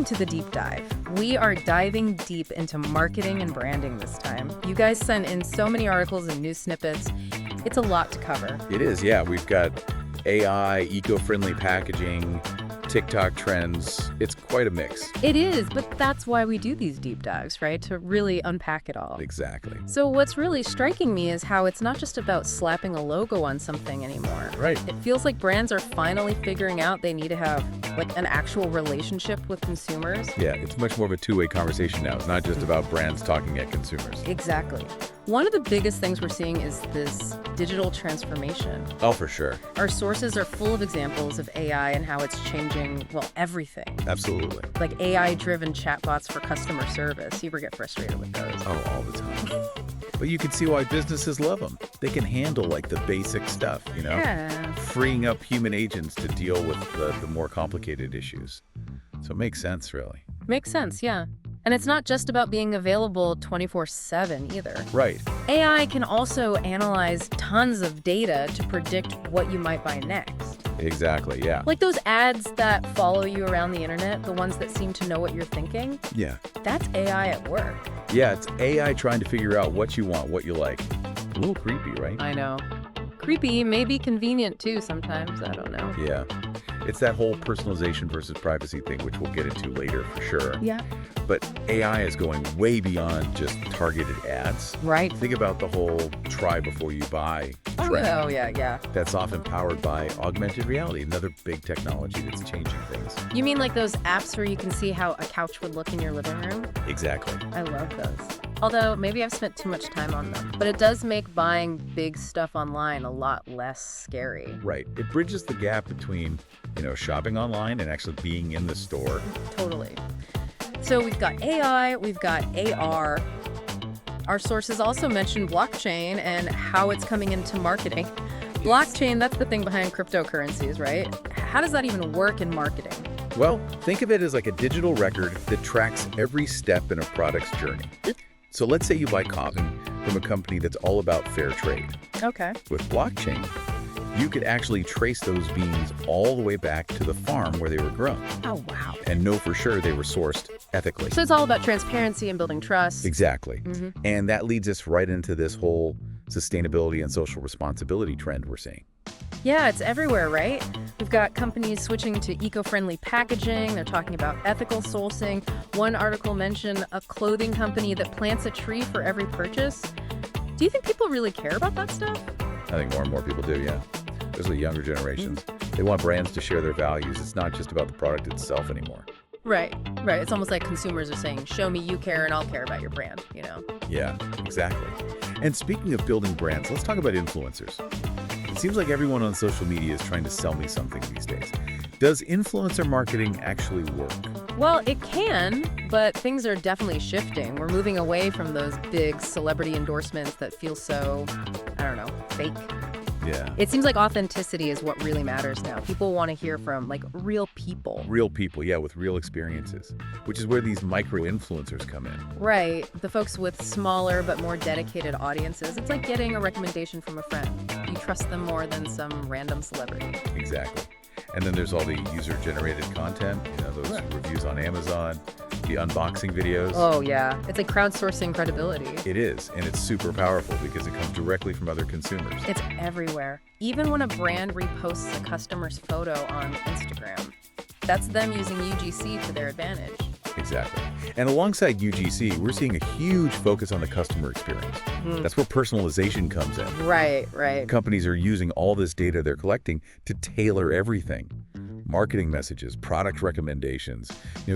Welcome to the deep dive. We are diving deep into marketing and branding this time. You guys sent in so many articles and news snippets. It's a lot to cover. It is, yeah. We've got AI, eco-friendly packaging, TikTok trends. It's quite a mix. It is, but that's why we do these deep dives, right? To really unpack it all. Exactly. So what's really striking me is how it's not just about slapping a logo on something anymore. Right. It feels like brands are finally figuring out they need to have like an actual relationship with consumers. Yeah, it's much more of a two-way conversation now. It's not just about brands talking at consumers. Exactly. One of the biggest things we're seeing is this digital transformation. Oh, for sure. Our sources are full of examples of AI and how it's changing, well, everything. Absolutely. Like AI-driven chatbots for customer service. You ever get frustrated with those? Oh, all the time. But you can see why businesses love them. They can handle like the basic stuff, you know? Yeah. Freeing up human agents to deal with the more complicated issues. So it makes sense, really. Makes sense, yeah. And it's not just about being available 24/7 either. Right. AI can also analyze tons of data to predict what you might buy next. Exactly, yeah. Like those ads that follow you around the internet, the ones that seem to know what you're thinking, Yeah. that's AI at work. Yeah, it's AI trying to figure out what you want, what you like. A little creepy, right? I know. Creepy, maybe convenient too sometimes, I don't know. Yeah. It's that whole personalization versus privacy thing, which we'll get into later for sure. Yeah. But AI is going way beyond just targeted ads. Right. Think about the whole try before you buy trend. Oh, yeah. That's often powered by augmented reality, another big technology that's changing things. You mean like those apps where you can see how a couch would look in your living room? Exactly. I love those. Although maybe I've spent too much time on them. But it does make buying big stuff online a lot less scary. Right. It bridges the gap between, shopping online and actually being in the store. Totally. So we've got AI, we've got AR. Our sources also mention blockchain and how it's coming into marketing. Blockchain, that's the thing behind cryptocurrencies, right? How does that even work in marketing? Well, think of it as like a digital record that tracks every step in a product's journey. So let's say you buy cotton from a company that's all about fair trade. Okay. With blockchain, you could actually trace those beans all the way back to the farm where they were grown. Oh, wow. And know for sure they were sourced ethically. So it's all about transparency and building trust. Exactly. And that leads us right into this whole sustainability and social responsibility trend we're seeing. Yeah, it's everywhere, right? We've got companies switching to eco-friendly packaging. They're talking about ethical sourcing. One article mentioned a clothing company that plants a tree for every purchase. Do you think people really care about that stuff? I think more and more people do, yeah. Especially younger generations. They want brands to share their values. It's not just about the product itself anymore. Right. It's almost like consumers are saying, show me you care and I'll care about your brand, Yeah, exactly. And speaking of building brands, let's talk about influencers. It seems like everyone on social media is trying to sell me something these days. Does influencer marketing actually work? Well, it can, but things are definitely shifting. We're moving away from those big celebrity endorsements that feel so, fake. Yeah. It seems like authenticity is what really matters now. People want to hear from, real people. Real people, yeah, with real experiences, which is where these micro-influencers come in. Right. The folks with smaller but more dedicated audiences. It's like getting a recommendation from a friend. You trust them more than some random celebrity. Exactly. And then there's all the user-generated content, those reviews on Amazon, the unboxing videos. Oh, yeah. It's like crowdsourcing credibility. It is, and it's super powerful because it comes directly from other consumers. It's everywhere. Even when a brand reposts a customer's photo on Instagram, that's them using UGC to their advantage. Exactly. And alongside UGC, we're seeing a huge focus on the customer experience. That's where personalization comes in. Right. Companies are using all this data they're collecting to tailor everything. Marketing messages, product recommendations,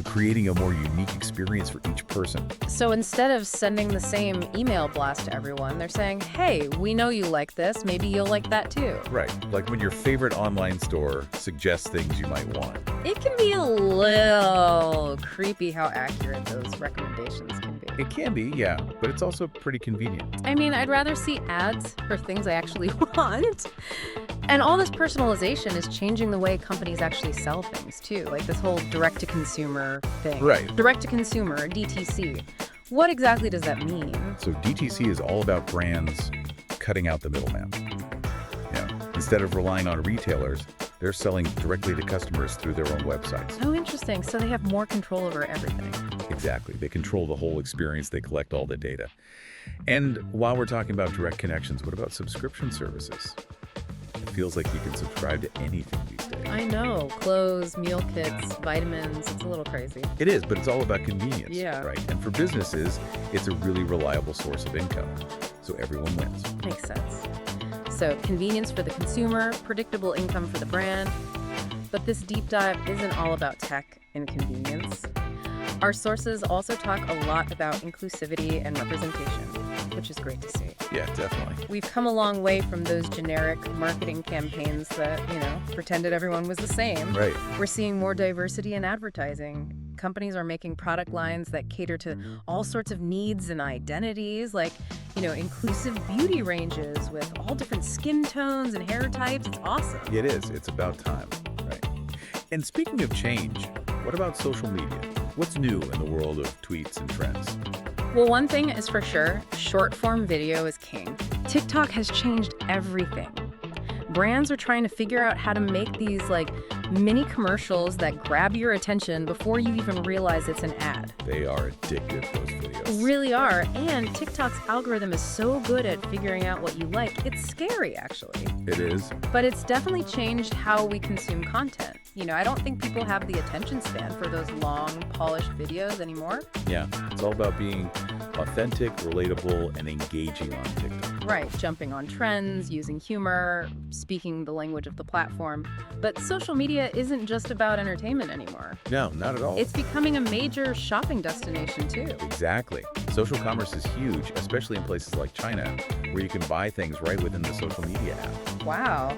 creating a more unique experience for each person. So instead of sending the same email blast to everyone, they're saying, hey, we know you like this, maybe you'll like that too. Right, like when your favorite online store suggests things you might want. It can be a little creepy how accurate those recommendations can be. It can be, yeah, but it's also pretty convenient. I mean, I'd rather see ads for things I actually want. And all this personalization is changing the way companies actually sell things, too. Like this whole direct-to-consumer thing. Right. Direct-to-consumer, DTC. What exactly does that mean? So DTC is all about brands cutting out the middleman. Instead of relying on retailers, They're selling directly to customers through their own websites. Oh, interesting. So they have more control over everything. Exactly. They control the whole experience. They collect all the data. And while we're talking about direct connections, what about subscription services? It feels like you can subscribe to anything these days. I know. Clothes, meal kits, vitamins. It's a little crazy. It is, but it's all about convenience. Yeah. Right? And for businesses, it's a really reliable source of income. So everyone wins. Makes sense. So convenience for the consumer, predictable income for the brand. But this deep dive isn't all about tech and convenience. Our sources also talk a lot about inclusivity and representation, which is great to see. Yeah, definitely. We've come a long way from those generic marketing campaigns that, pretended everyone was the same. Right. We're seeing more diversity in advertising. Companies are making product lines that cater to all sorts of needs and identities, like, inclusive beauty ranges with all different skin tones and hair types. It's awesome. It is. It's about time. Right. And speaking of change, what about social media? What's new in the world of tweets and trends? Well, one thing is for sure, short-form video is king. TikTok has changed everything. Brands are trying to figure out how to make these mini commercials that grab your attention before you even realize it's an ad. They are addictive, those videos. Really are. And TikTok's algorithm is so good at figuring out what you like. It's scary, actually. It is. But it's definitely changed how we consume content. I don't think people have the attention span for those long, polished videos anymore. Yeah, it's all about being authentic, relatable, and engaging on TikTok. Right, jumping on trends, using humor, speaking the language of the platform. But social media isn't just about entertainment anymore. No, not at all. It's becoming a major shopping destination, too. Exactly. Social commerce is huge, especially in places like China, where you can buy things right within the social media app. Wow.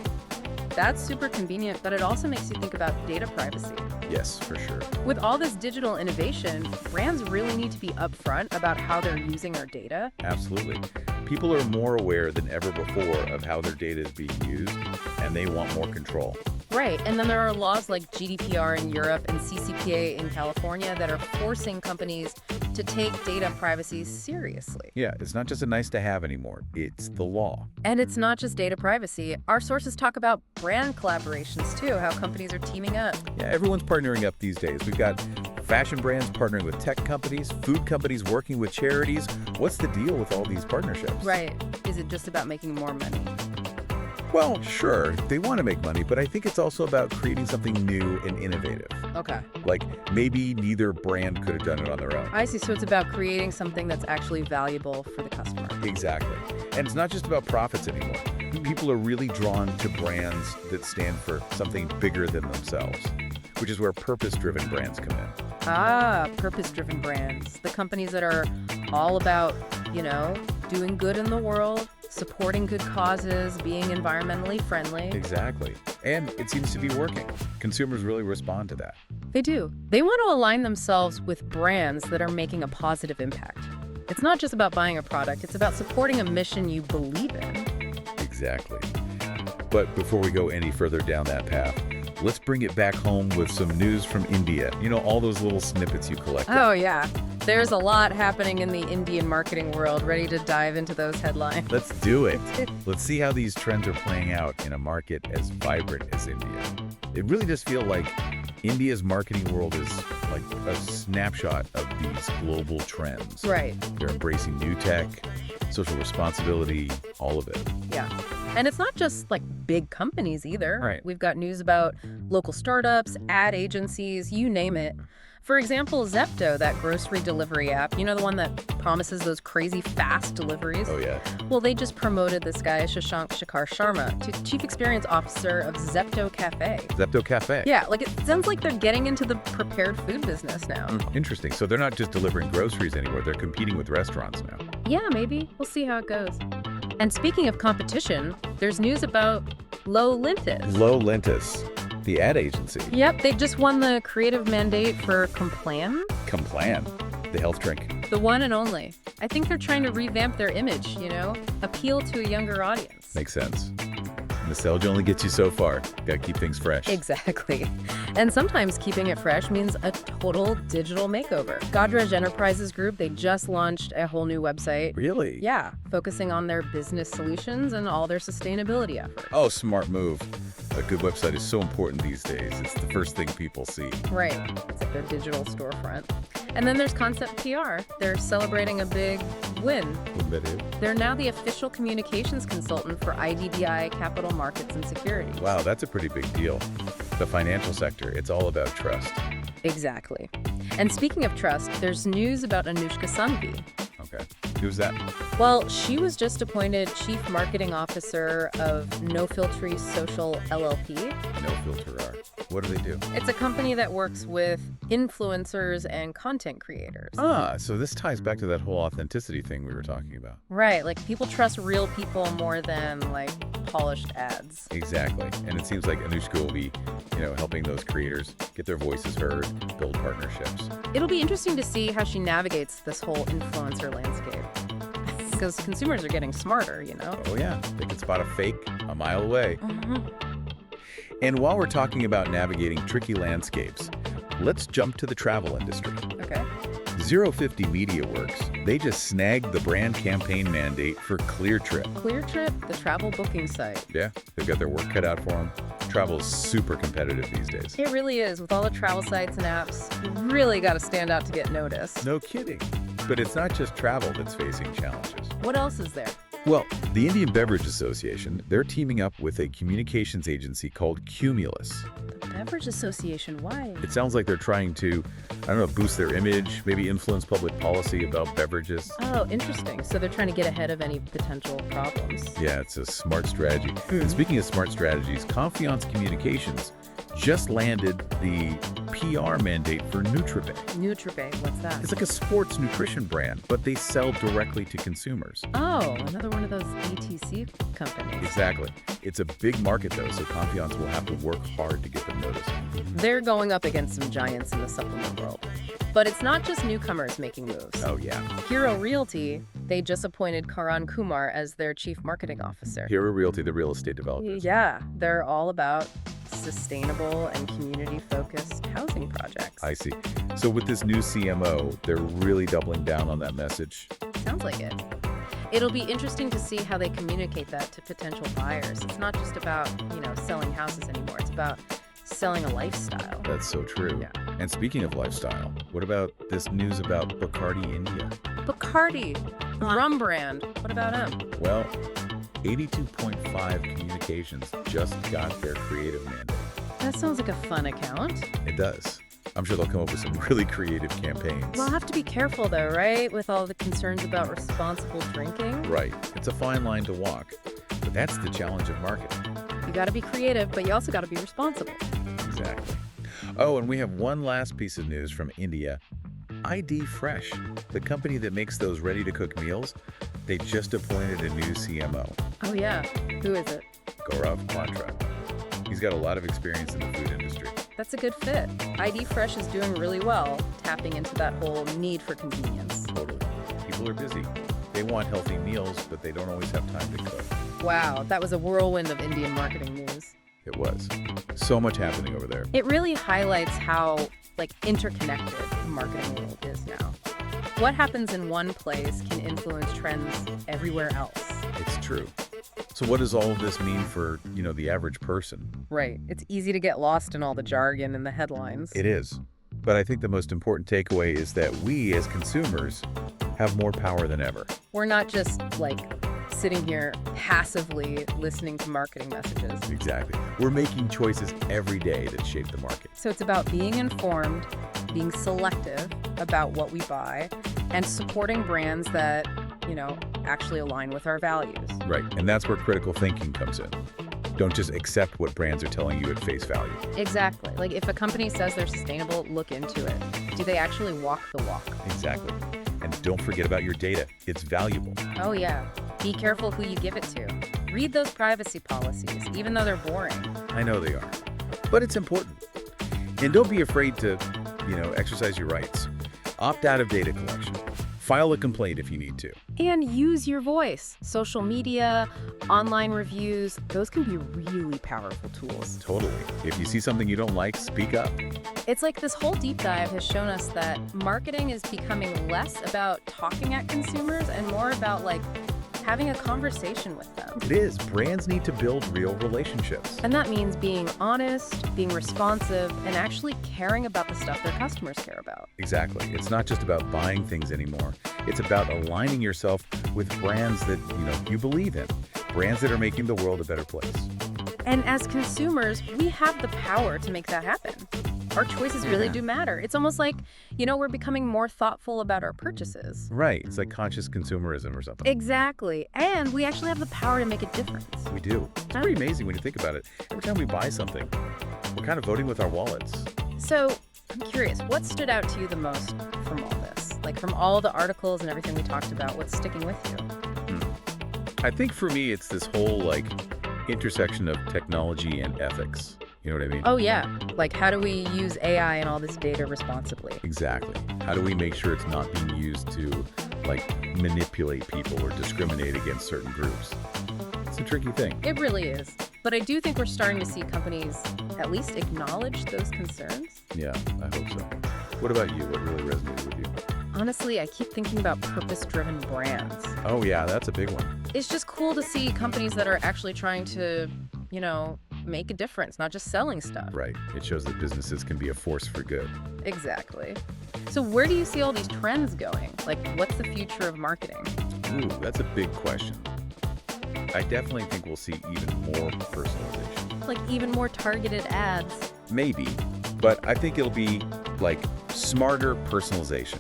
That's super convenient, but it also makes you think about data privacy. Yes, for sure. With all this digital innovation, brands really need to be upfront about how they're using our data. Absolutely. People are more aware than ever before of how their data is being used, and they want more control. Right, and then there are laws like GDPR in Europe and CCPA in California that are forcing companies to take data privacy seriously. Yeah, it's not just a nice to have anymore. It's the law. And it's not just data privacy. Our sources talk about brand collaborations too, how companies are teaming up. Yeah, everyone's partnering up these days. We've got fashion brands partnering with tech companies, food companies working with charities. What's the deal with all these partnerships? Right. Is it just about making more money? Well, sure, they want to make money, but I think it's also about creating something new and innovative. Okay. Like maybe neither brand could have done it on their own. I see. So it's about creating something that's actually valuable for the customer. Exactly. And it's not just about profits anymore. People are really drawn to brands that stand for something bigger than themselves, which is where purpose-driven brands come in. Ah, purpose-driven brands. The companies that are all about, doing good in the world, supporting good causes, being environmentally friendly. Exactly. And it seems to be working. Consumers really respond to that. They do. They want to align themselves with brands that are making a positive impact. It's not just about buying a product, it's about supporting a mission you believe in. Exactly. But before we go any further down that path, let's bring it back home with some news from India. All those little snippets you collected. Oh, yeah. There's a lot happening in the Indian marketing world. Ready to dive into those headlines? Let's do it. Let's see how these trends are playing out in a market as vibrant as India. It really does feel like India's marketing world is like a snapshot of these global trends. Right. They're embracing new tech, social responsibility, all of it. Yeah. And it's not just big companies either. Right. We've got news about local startups, ad agencies, you name it. For example, Zepto, that grocery delivery app, the one that promises those crazy fast deliveries. Oh, yeah. Well, they just promoted this guy, Shashank Shekhar Sharma, to Chief Experience Officer of Zepto Cafe. Zepto Cafe. Yeah, it sounds like they're getting into the prepared food business now. Interesting. So they're not just delivering groceries anymore. They're competing with restaurants now. Yeah, maybe. We'll see how it goes. And speaking of competition, there's news about Lolintis. Lolintis, the ad agency. Yep, they just won the creative mandate for Complan. Complan, the health drink. The one and only. I think they're trying to revamp their image, appeal to a younger audience. Makes sense. Nostalgia only gets you so far. Gotta keep things fresh. Exactly. And sometimes keeping it fresh means a total digital makeover. Godrej Enterprises Group, they just launched a whole new website. Really? Yeah, focusing on their business solutions and all their sustainability efforts. Oh, smart move. A good website is so important these days. It's the first thing people see. Right. It's like their digital storefront. And then there's Concept PR. They're celebrating a big win. They're now the official communications consultant for IDBI Capital Markets and Securities. Wow, that's a pretty big deal. The financial sector, it's all about trust. Exactly. And speaking of trust, there's news about Anushka Sanghvi. Okay. Who's that? Well, she was just appointed Chief Marketing Officer of No Filtry Social LLP. No Filter R. What do they do? It's a company that works with influencers and content creators. Ah, so this ties back to that whole authenticity thing we were talking about. Right, like people trust real people more than like polished ads. Exactly. And it seems like Anushka will be, helping those creators get their voices heard, build partnerships. It'll be interesting to see how she navigates this whole influencer landscape. Because consumers are getting smarter, Oh, yeah. They can spot a fake a mile away. Mm-hmm. And while we're talking about navigating tricky landscapes, let's jump to the travel industry. Okay. 050 Media Works, they just snagged the brand campaign mandate for ClearTrip. ClearTrip, the travel booking site. Yeah, they've got their work cut out for them. Travel is super competitive these days. It really is. With all the travel sites and apps, you really got to stand out to get noticed. No kidding. But it's not just travel that's facing challenges. What else is there? Well, the Indian Beverage Association, they're teaming up with a communications agency called Cumulus. The Beverage Association, why? It sounds like they're trying to, boost their image, maybe influence public policy about beverages. Oh, interesting. So they're trying to get ahead of any potential problems. Yeah, it's a smart strategy. And speaking of smart strategies, Confiance Communications just landed the PR mandate for NutriBay. NutriBay, what's that? It's like a sports nutrition brand, but they sell directly to consumers. Oh, another one of those DTC companies. Exactly. It's a big market, though, so Confiance will have to work hard to get them noticed. They're going up against some giants in the supplement world. But it's not just newcomers making moves. Oh, yeah. Hero Realty, they just appointed Karan Kumar as their chief marketing officer. Hero Realty, the real estate developers. Yeah, they're all about sustainable and community-focused housing projects. I see. So with this new CMO, they're really doubling down on that message. Sounds like it. It'll be interesting to see how they communicate that to potential buyers. It's not just about, selling houses anymore. It's about selling a lifestyle. That's so true. Yeah. And speaking of lifestyle, what about this news about Bacardi India? Bacardi, rum brand. What about them? Well, 82.5 Communications just got their creative mandate. That sounds like a fun account. It does. I'm sure they'll come up with some really creative campaigns. We'll have to be careful, though, right? With all the concerns about responsible drinking. Right. It's a fine line to walk. But that's the challenge of marketing. You got to be creative, but you also got to be responsible. Exactly. Oh, and we have one last piece of news from India. ID Fresh, the company that makes those ready-to-cook meals, they just appointed a new CMO. Oh, yeah. Who is it? Gaurav Quantra. He's got a lot of experience in the food industry. That's a good fit. ID Fresh is doing really well, tapping into that whole need for convenience. Totally. People are busy. They want healthy meals, but they don't always have time to cook. Wow, that was a whirlwind of Indian marketing news. It was. So much happening over there. It really highlights how, interconnected the marketing world is now. What happens in one place can influence trends everywhere else. It's true. So what does all of this mean for, the average person? Right. It's easy to get lost in all the jargon and the headlines. It is. But I think the most important takeaway is that we, as consumers, have more power than ever. We're not just, sitting here passively listening to marketing messages. Exactly. We're making choices every day that shape the market. So it's about being informed, being selective about what we buy, and supporting brands that, actually align with our values. Right. And that's where critical thinking comes in. Don't just accept what brands are telling you at face value. Exactly. If a company says they're sustainable, look into it. Do they actually walk the walk? Exactly. And don't forget about your data. It's valuable. Oh, yeah. Be careful who you give it to. Read those privacy policies, even though they're boring. I know they are. But it's important. And don't be afraid to, exercise your rights. Opt out of data collection. File a complaint if you need to. And use your voice. Social media, online reviews, those can be really powerful tools. Totally. If you see something you don't like, speak up. It's like this whole deep dive has shown us that marketing is becoming less about talking at consumers and more about having a conversation with them. It is. Brands need to build real relationships. And that means being honest, being responsive, and actually caring about the stuff their customers care about. Exactly. It's not just about buying things anymore. It's about aligning yourself with brands that, you believe in. Brands that are making the world a better place. And as consumers, we have the power to make that happen. Our choices really do matter. It's almost like, we're becoming more thoughtful about our purchases. Right. It's like conscious consumerism or something. Exactly. And we actually have the power to make a difference. We do. It's pretty amazing when you think about it. Every time we buy something, we're kind of voting with our wallets. So I'm curious, what stood out to you the most from all this? From all the articles and everything we talked about, what's sticking with you? I think for me, it's this whole intersection of technology and ethics. You know what I mean? Oh, yeah. How do we use AI and all this data responsibly? Exactly. How do we make sure it's not being used to, manipulate people or discriminate against certain groups? It's a tricky thing. It really is. But I do think we're starting to see companies at least acknowledge those concerns. Yeah, I hope so. What about you? What really resonated with you? Honestly, I keep thinking about purpose-driven brands. Oh, yeah, that's a big one. It's just cool to see companies that are actually trying to, make a difference, not just selling stuff. Right. It shows that businesses can be a force for good. Exactly. So where do you see all these trends going? What's the future of marketing? Ooh, that's a big question. I definitely think we'll see even more personalization. Even more targeted ads. Maybe, but I think it'll be smarter personalization.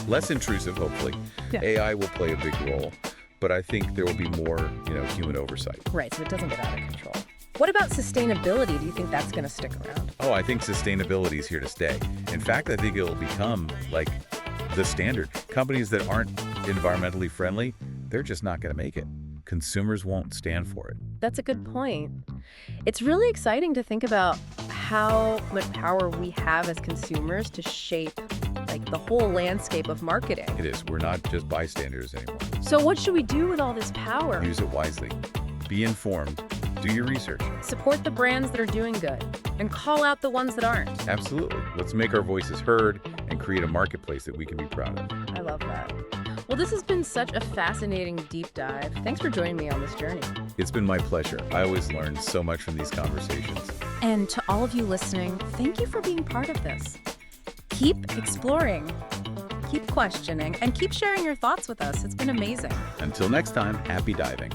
Less intrusive, hopefully. Yeah. AI will play a big role, but I think there will be more, human oversight. Right, so it doesn't get out of control. What about sustainability? Do you think that's going to stick around? Oh, I think sustainability is here to stay. In fact, I think it'll become the standard. Companies that aren't environmentally friendly, they're just not going to make it. Consumers won't stand for it. That's a good point. It's really exciting to think about how much power we have as consumers to shape the whole landscape of marketing. It is. We're not just bystanders anymore. So what should we do with all this power? Use it wisely. Be informed. Do your research. Support the brands that are doing good and call out the ones that aren't. Absolutely. Let's make our voices heard and create a marketplace that we can be proud of. I love that. Well, this has been such a fascinating deep dive. Thanks for joining me on this journey. It's been my pleasure. I always learn so much from these conversations. And to all of you listening, thank you for being part of this. Keep exploring, keep questioning, and keep sharing your thoughts with us. It's been amazing. Until next time, happy diving.